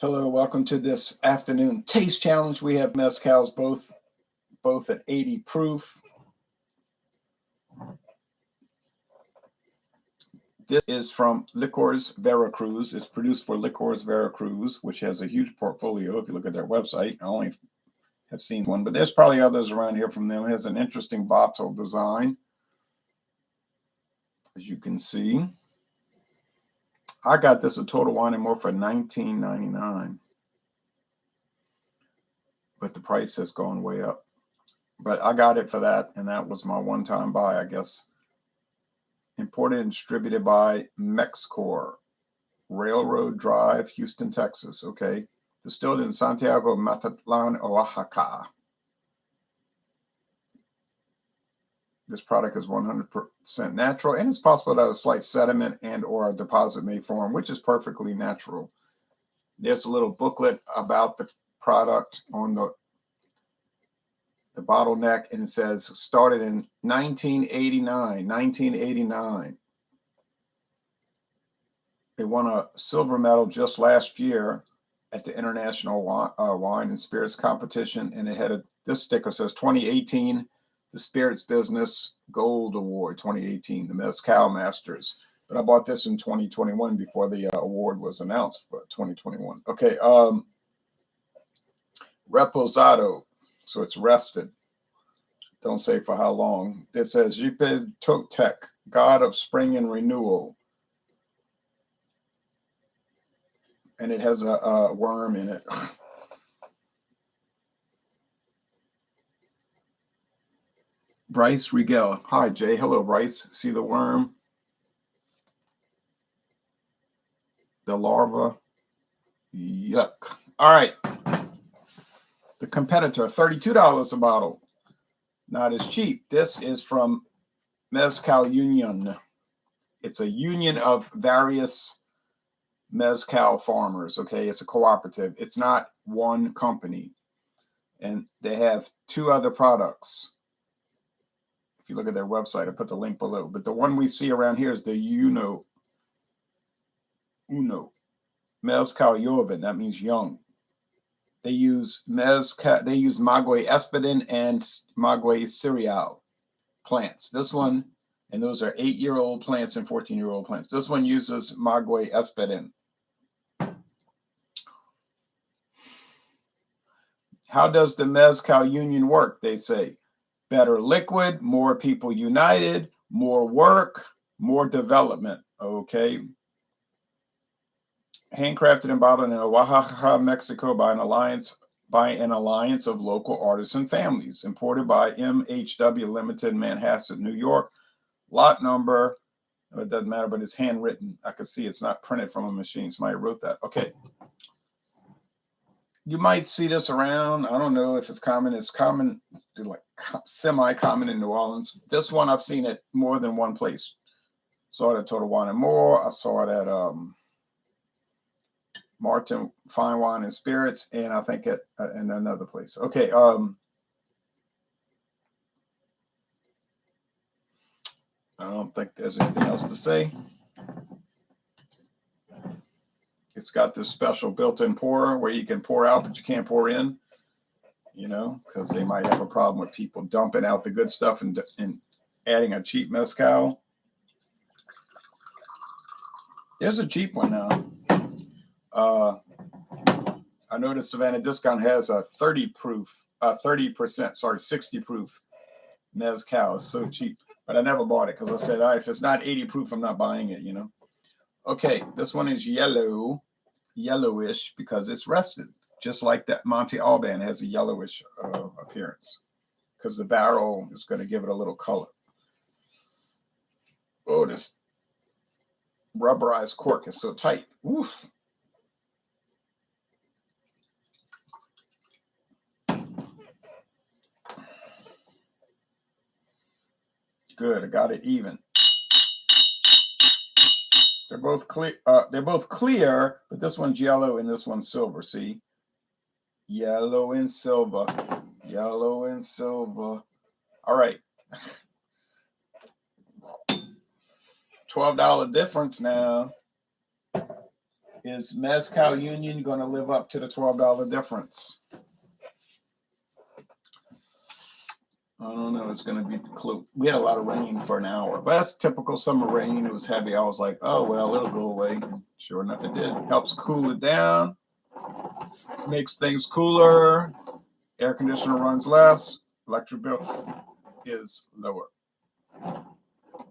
Hello, welcome to this afternoon taste challenge. We have mezcals both at 80 proof. This is from Licores Veracruz. It's produced for Licores Veracruz, which has a huge portfolio. If you look at their website, I only have seen one, but there's probably others around here from them. It has an interesting bottle design, as you can see. I got this at Total Wine & More for $19.99. But the price has gone way up. But I got it for that, and that was my one-time buy, I guess. Imported and distributed by Mexcor, Railroad Drive, Houston, Texas. Okay. Distilled in Santiago, Mazatlan, Oaxaca. This product is 100% natural, and it's possible that a slight sediment and or a deposit may form, which is perfectly natural. There's a little booklet about the product on the bottleneck, and it says started in 1989. It won a silver medal just last year at the International Wine and Spirits Competition, and it had this sticker says 2018, the Spirits Business Gold Award 2018, the Mezcal Masters. But I bought this in 2021 before the award was announced for 2021. Okay, Reposado. So it's rested. Don't say for how long. It says Yipe Totec, God of Spring and Renewal. And it has a worm in it. Bryce Rigel. Hi, Jay. Hello, Bryce. See the worm? The larva. Yuck. All right. The competitor, $32 a bottle. Not as cheap. This is from Mezcal Unión. It's a union of various mezcal farmers. Okay, it's a cooperative. It's not one company. And they have two other products. If you look at their website, I put the link below. But the one we see around here is the Uno. Mezcal Joven. That means young. They use mezcal. They use Maguay espadin and Maguay cirial plants. This one, and those are 8-year-old plants and 14-year-old plants. This one uses Maguay espadin. How does the Mezcal Union work? They say better liquid, more people united, more work, more development. Okay. Handcrafted and bottled in Oaxaca, Mexico by an alliance of local artisan families. Imported by MHW Limited, Manhasset, New York. Lot number, it doesn't matter, but it's handwritten. I can see it's not printed from a machine. Somebody wrote that. Okay. You might see this around. I don't know if it's common. It's common, like semi-common in New Orleans. This one, I've seen it more than one place. Saw it at Total Wine & More. I saw it at Martin Fine Wine and Spirits, and I think at in another place. Okay. I don't think there's anything else to say. It's got this special built-in pourer where you can pour out, but you can't pour in, you know, because they might have a problem with people dumping out the good stuff and adding a cheap mezcal. There's a cheap one now. I noticed Savannah Discount has a 60 proof mezcal. It's so cheap, but I never bought it because I said, if it's not 80 proof, I'm not buying it, you know. Okay, this one is yellowish because it's rested, just like that Monte Alban has a yellowish appearance because the barrel is going to give it a little color. Oh, this rubberized cork is so tight. Oof. Good, I got it even. They're both clear. But this one's yellow and this one's silver. See, yellow and silver, yellow and silver. All right, $12 difference now. Is Mezcal Union going to live up to the $12 difference? I don't know. It's going to be close. We had a lot of rain for an hour, but that's typical summer rain. It was heavy. I was like, oh, well, it'll go away. Sure enough, it did. Helps cool it down, makes things cooler. Air conditioner runs less. Electric bill is lower.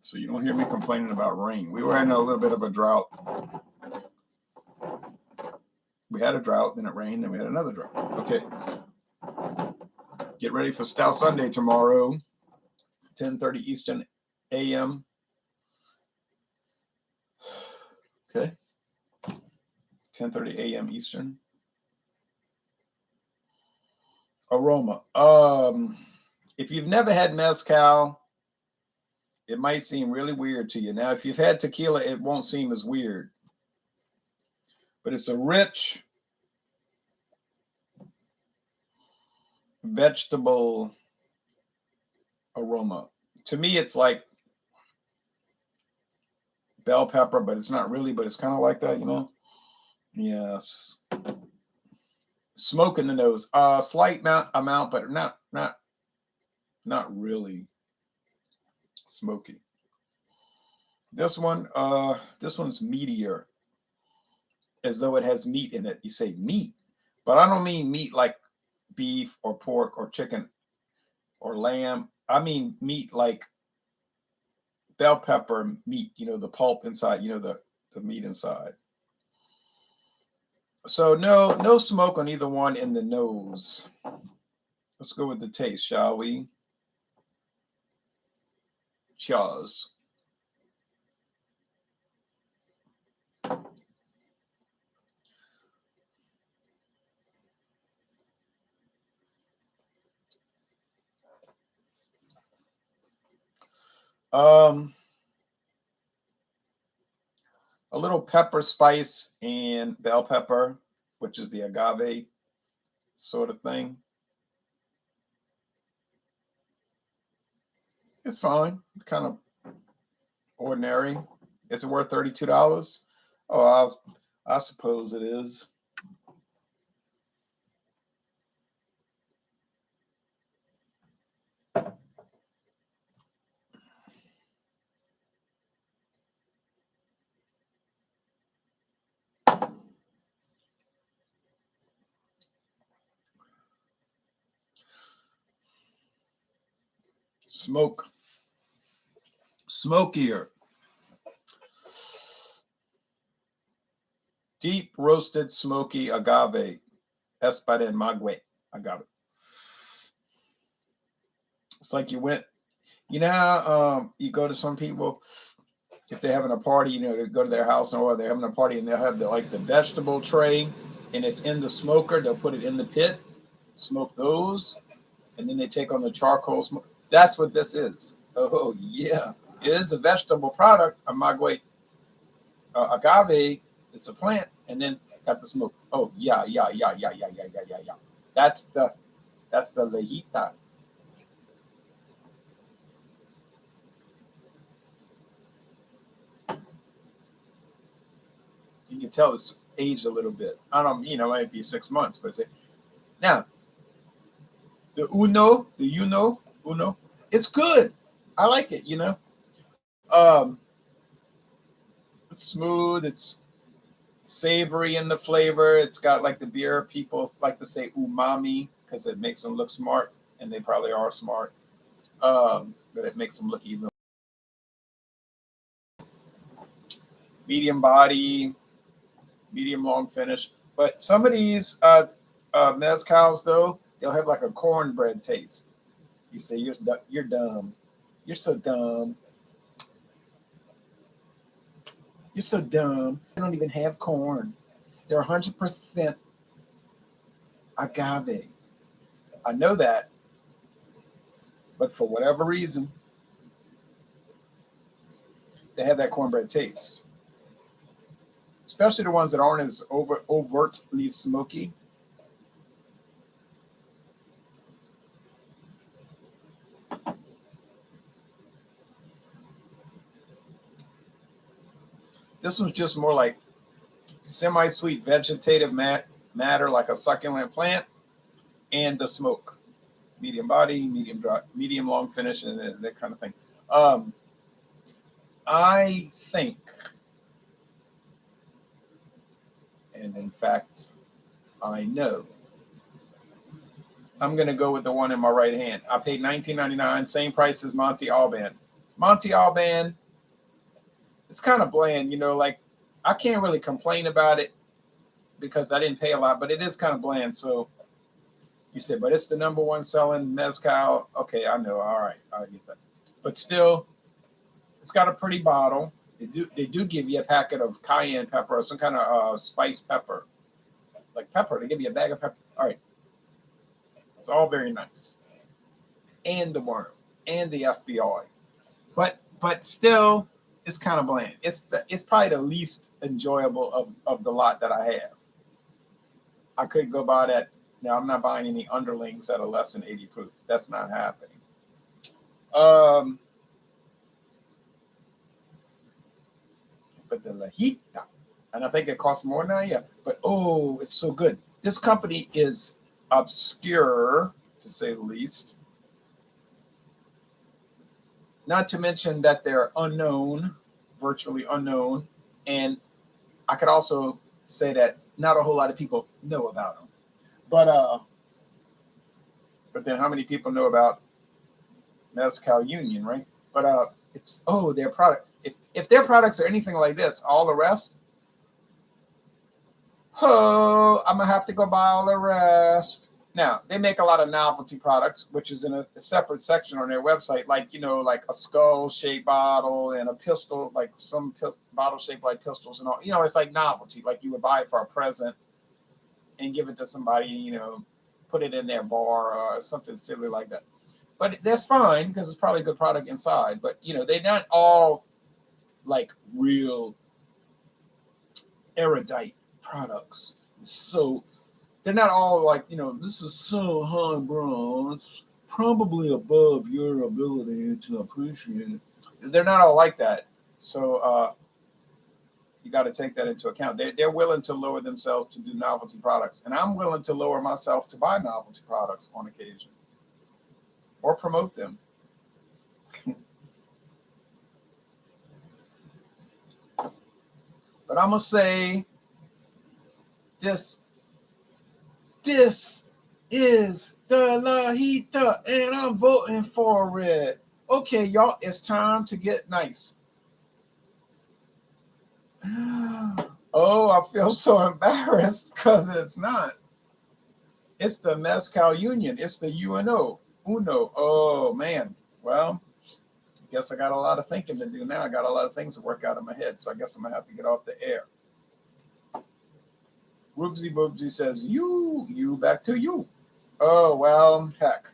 So you don't hear me complaining about rain. We were in a little bit of a drought. We had a drought, then it rained, then we had another drought. Okay. Get ready for Stout Sunday tomorrow, 10:30 Eastern a.m. Okay. 10:30 a.m. Eastern. Aroma. If you've never had mezcal, it might seem really weird to you. Now, if you've had tequila, it won't seem as weird. But it's a rich vegetable aroma. To me, it's like bell pepper, but it's not really, but it's kind of like that, you know? Yes. Smoke in the nose. Slight amount, but not really smoky. This one's meatier, as though it has meat in it. You say meat, but I don't mean meat like beef or pork or chicken or lamb. I mean meat like bell pepper meat, you know, the pulp inside, you know, the meat inside. So no smoke on either one in the nose. Let's go with the taste, shall we? Cheers. A little pepper spice and bell pepper, which is the agave sort of thing. It's fine, kind of ordinary. Is it worth $32? Oh, I suppose it is. Smokier. Deep roasted smoky agave. Espadin Maguay agave. It's like you went, you know, you go to some people, if they're having a party, you know, to go to their house or they're having a party and they'll have the vegetable tray and it's in the smoker. They'll put it in the pit, smoke those, and then they take on the charcoal smoke. That's what this is. Oh, yeah. It is a vegetable product, a Maguay agave. It's a plant, and then got the smoke. Oh, yeah. That's the Lajita. You can tell it's aged a little bit. I don't, you know, it might be 6 months, but now the Uno, it's good. I like it, you know. It's smooth, it's savory in the flavor. It's got like the beer people like to say umami because it makes them look smart, and they probably are smart. But it makes them look even. Medium body, medium long finish. But some of these mezcals, though, they'll have like a cornbread taste. You say you're dumb. You're so dumb. You're so dumb. They don't even have corn. They're 100% agave. I know that, but for whatever reason, they have that cornbread taste. Especially the ones that aren't as overtly smoky. This one's just more like semi-sweet vegetative matter like a succulent plant, and the smoke. Medium body, medium dry, medium long finish, and that kind of thing. I think, and in fact, I know, I'm going to go with the one in my right hand. I paid $19.99, same price as Monte Alban. Monte Alban, it's kind of bland, you know, like I can't really complain about it because I didn't pay a lot, but it is kind of bland. So you said, but it's the number one selling mezcal. Okay, I know. All right, I get that. But still, it's got a pretty bottle. They do give you a packet of cayenne pepper or some kind of spice pepper, like pepper. They give you a bag of pepper. All right, it's all very nice. And the worm and the FBI, but still, it's kind of bland. It's probably the least enjoyable of the lot that I have. I could go buy that. Now I'm not buying any underlings that are less than 80 proof. That's not happening. But the Lajita, and I think it costs more now, yeah. But oh, it's so good. This company is obscure, to say the least. Not to mention that they're unknown, virtually unknown. And I could also say that not a whole lot of people know about them. But then how many people know about Mezcal Union, right? But it's their product. If their products are anything like this, all the rest, I'm gonna have to go buy all the rest. Now, they make a lot of novelty products, which is in a separate section on their website, like, you know, like a skull-shaped bottle and a pistol, like some bottle shaped like pistols and all. You know, it's like novelty, like you would buy it for a present and give it to somebody, you know, put it in their bar or something silly like that. But that's fine because it's probably a good product inside. But, you know, they're not all like real erudite products. So they're not all like, you know, this is so highbrow, it's probably above your ability to appreciate it. They're not all like that. So you got to take that into account. They're willing to lower themselves to do novelty products. And I'm willing to lower myself to buy novelty products on occasion or promote them. But I'm going to say this is the Lajita, and I'm voting for it. Okay, y'all, it's time to get nice. Oh, I feel so embarrassed because it's not. It's the Mezcal Union. It's the UNO. Uno. Oh, man. Well, I guess I got a lot of thinking to do now. I got a lot of things to work out in my head, so I guess I'm going to have to get off the air. Whoopsie Boopsie says, you, back to you. Oh, well, heck.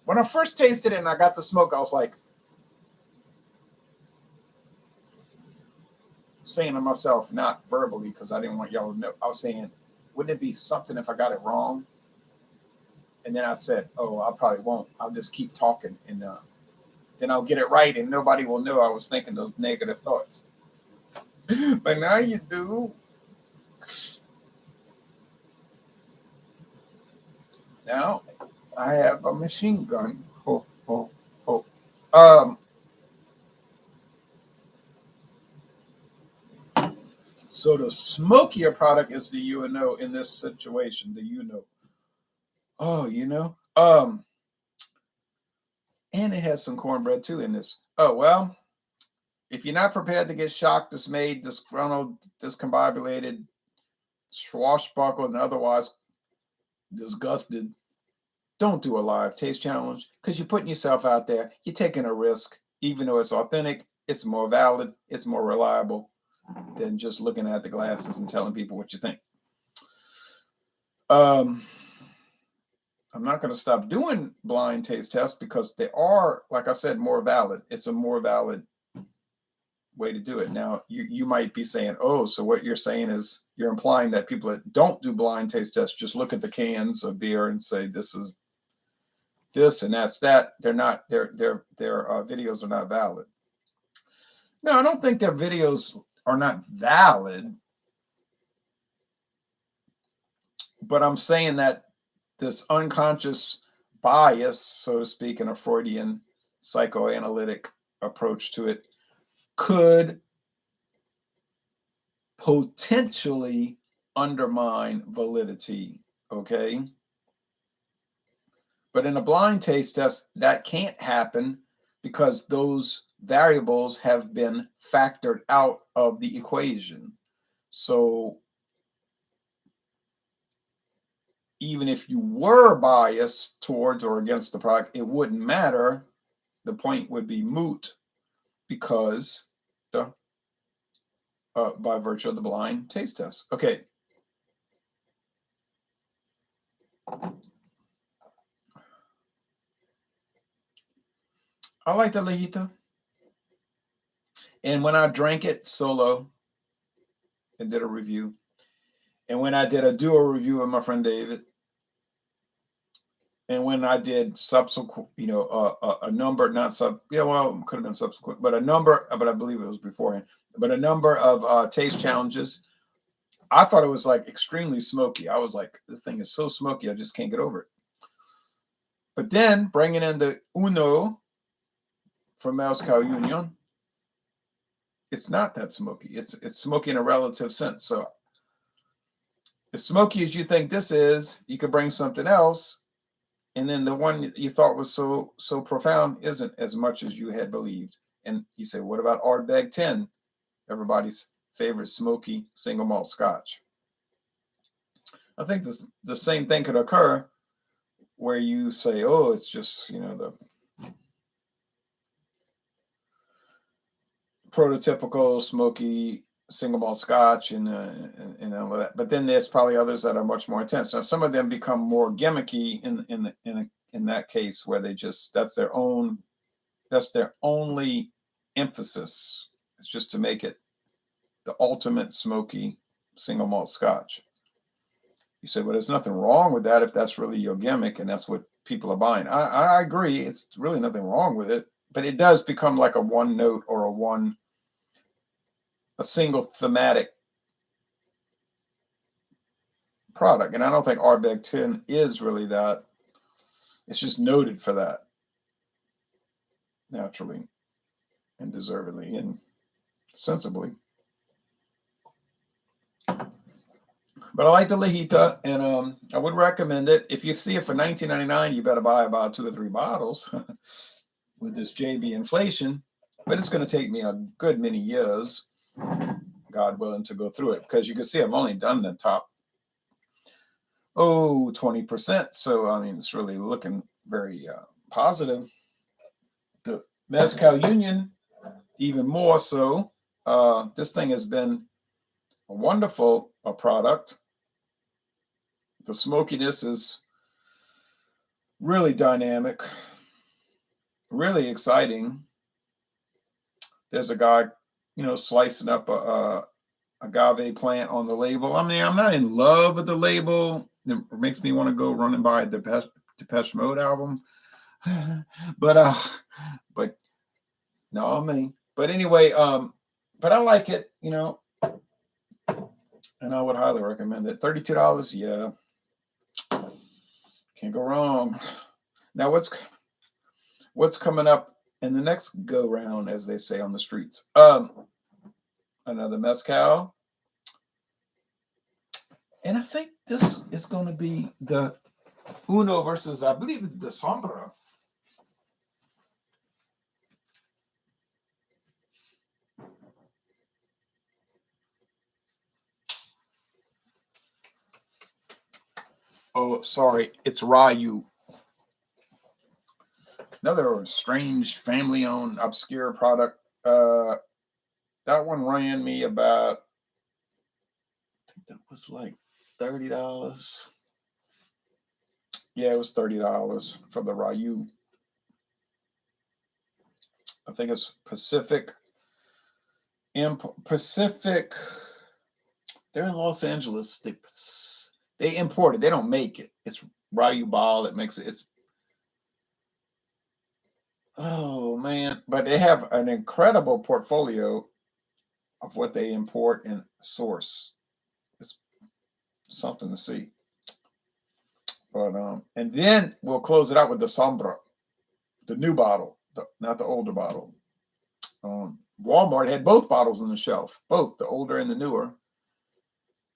When I first tasted it and I got the smoke, I was like, saying to myself, not verbally, because I didn't want y'all to know, I was saying, wouldn't it be something if I got it wrong? And then I said, oh, I probably won't. I'll just keep talking, and then I'll get it right, and nobody will know I was thinking those negative thoughts. But now you do. Now I have a machine gun. Ho, ho, ho. So the smokier product is the UNO in this situation, the UNO. Oh, you know. And it has some cornbread too in this. Oh, well, if you're not prepared to get shocked, dismayed, disgruntled, discombobulated, swashbuckled, and otherwise disgusted, don't do a live taste challenge because you're putting yourself out there. You're taking a risk. Even though it's authentic, it's more valid, it's more reliable than just looking at the glasses and telling people what you think. I'm not going to stop doing blind taste tests because they are, like I said, more valid. It's a more valid way to do it. Now, you might be saying, oh, so what you're saying is you're implying that people that don't do blind taste tests just look at the cans of beer and say this is this and that's that. They're not. Their videos are not valid. No, I don't think their videos are not valid, but I'm saying that this unconscious bias, so to speak, in a Freudian psychoanalytic approach to it, could potentially undermine validity, okay? But in a blind taste test, that can't happen because those variables have been factored out of the equation. So even if you were biased towards or against the product, it wouldn't matter. The point would be moot because by virtue of the blind taste test. Okay. I like the Lajita. And when I drank it solo and did a review, and when I did a duo review with my friend David, and when I did subsequent, a number, not sub, yeah, well, it could have been subsequent, but a number, but I believe it was beforehand, but a number of taste challenges, I thought it was like extremely smoky. I was like, this thing is so smoky, I just can't get over it. But then bringing in the Uno from Mezcal Unión, it's not that smoky. It's smoky in a relative sense. So as smoky as you think this is, you could bring something else, and then the one you thought was so profound isn't as much as you had believed. And you say, what about Ardbeg 10? Everybody's favorite smoky single malt Scotch. I think the same thing could occur where you say, oh, it's just, the prototypical smoky single malt Scotch and all of that. But then there's probably others that are much more intense. Now some of them become more gimmicky in that case where they just that's their only emphasis. It's just to make it the ultimate smoky single malt Scotch. You say, well, there's nothing wrong with that if that's really your gimmick and that's what people are buying. I agree. It's really nothing wrong with it, but it does become like a one note or a single thematic product. And I don't think Ardbeg 10 is really that. It's just noted for that, naturally and deservedly and sensibly. But I like the Lajita, and I would recommend it. If you see it for $19.99, you better buy about 2 or 3 bottles with this JB inflation. But it's going to take me a good many years, God willing, to go through it, because you can see I've only done the top 20%. So I mean, it's really looking very positive. The Mezcal Union, even more so. This thing has been a wonderful product. The smokiness is really dynamic, really exciting. There's a guy, slicing up a agave plant on the label. I mean, I'm not in love with the label. It makes me want to go run and buy a Depeche Mode album. but no, I mean, but anyway, but I like it, and I would highly recommend it. $32, yeah. Can't go wrong. Now what's coming up in the next go round, as they say on the streets? Another mezcal. And I think this is going to be the Uno versus, I believe, the Sombra. Oh, sorry, it's Ryu. Another strange family-owned obscure product. That one ran me about, I think that was like $30. Yeah, it was $30 for the Ryu. I think it's Pacific. They're in Los Angeles. They import it. They don't make it. It's Ryu Ball that makes it. Oh man, but they have an incredible portfolio of what they import and source. It's something to see. But and then we'll close it out with the Sombra, the new bottle, not the older bottle. Walmart had both bottles on the shelf, both the older and the newer.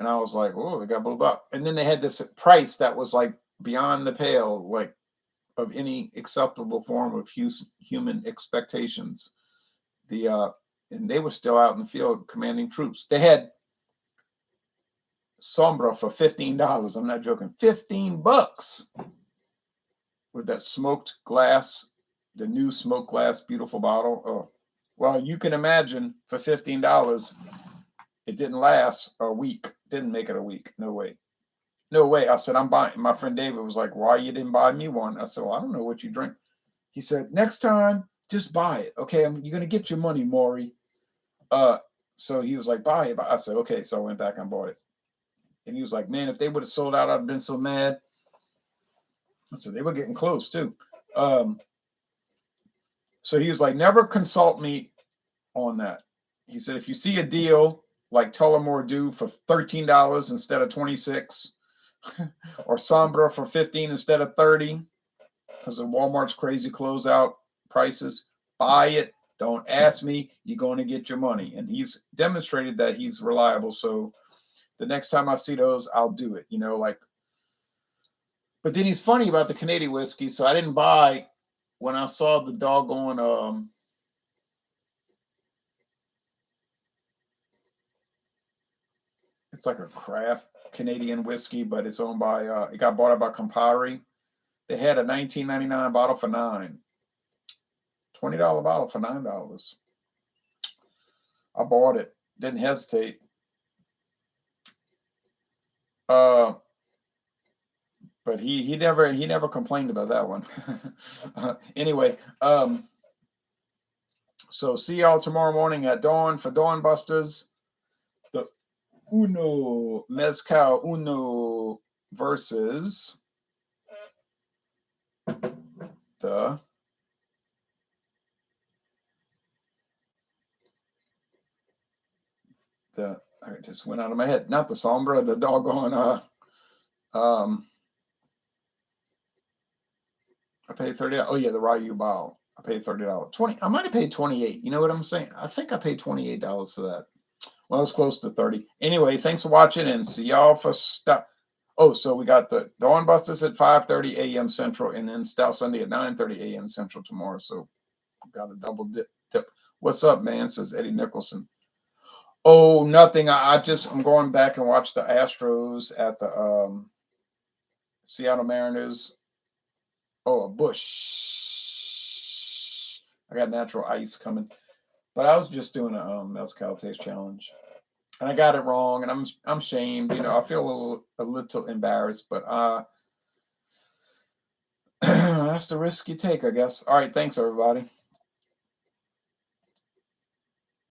And I was like, oh, they got both up. And then they had this price that was like beyond the pale, like of any acceptable form of human expectations. And they were still out in the field commanding troops. They had Sombra for $15. I'm not joking. $15 with that smoked glass, the new smoked glass, beautiful bottle. Oh, well, you can imagine for $15, it didn't last a week. Didn't make it a week. No way. No way. I said, I'm buying. My friend David was like, why you didn't buy me one? I said, well, I don't know what you drink. He said, next time, just buy it. Okay, you're going to get your money, Maury. So he was like, buy it. I said, okay. So I went back and bought it. And he was like, man, if they would have sold out, I'd have been so mad. I said, they were getting close too. So he was like, never consult me on that. He said, if you see a deal like Tullamore Dew for $13 instead of $26, or Sombra for $15 instead of $30, because of Walmart's crazy closeout prices, buy it. Don't ask me. You're going to get your money. And he's demonstrated that he's reliable. So the next time I see those, I'll do it. You know, like. But then he's funny about the Canadian whiskey. So I didn't buy when I saw the doggone. It's like a craft Canadian whiskey, but it's owned by. It got bought out by Campari. They had a $19.99 bottle for $9. $20 bottle for $9. I bought it. Didn't hesitate. But he never complained about that one. Anyway, so see y'all tomorrow morning at dawn for Dawn Busters. The Mezcal Uno versus the I just went out of my head. Not the Sombra, the doggone I paid $30. Oh yeah, the Ryu bottle. I paid $30. I might have paid $28. You know what I'm saying? I think I paid $28 for that. Well, it's close to 30. Anyway, thanks for watching and see y'all for stuff. Oh, so we got the Dawn Busters at 5:30 a.m. Central, and then Stout Sunday at 9:30 a.m. Central tomorrow. So got a double dip. What's up, man? Says Eddie Nicholson. Oh, nothing. I'm going back and watch the Astros at the Seattle Mariners. Oh, a bush. I got natural ice coming. But I was just doing a mezcal taste challenge. And I got it wrong, and I'm shamed. You know, I feel a little embarrassed, but that's the risk you take, I guess. All right, thanks everybody.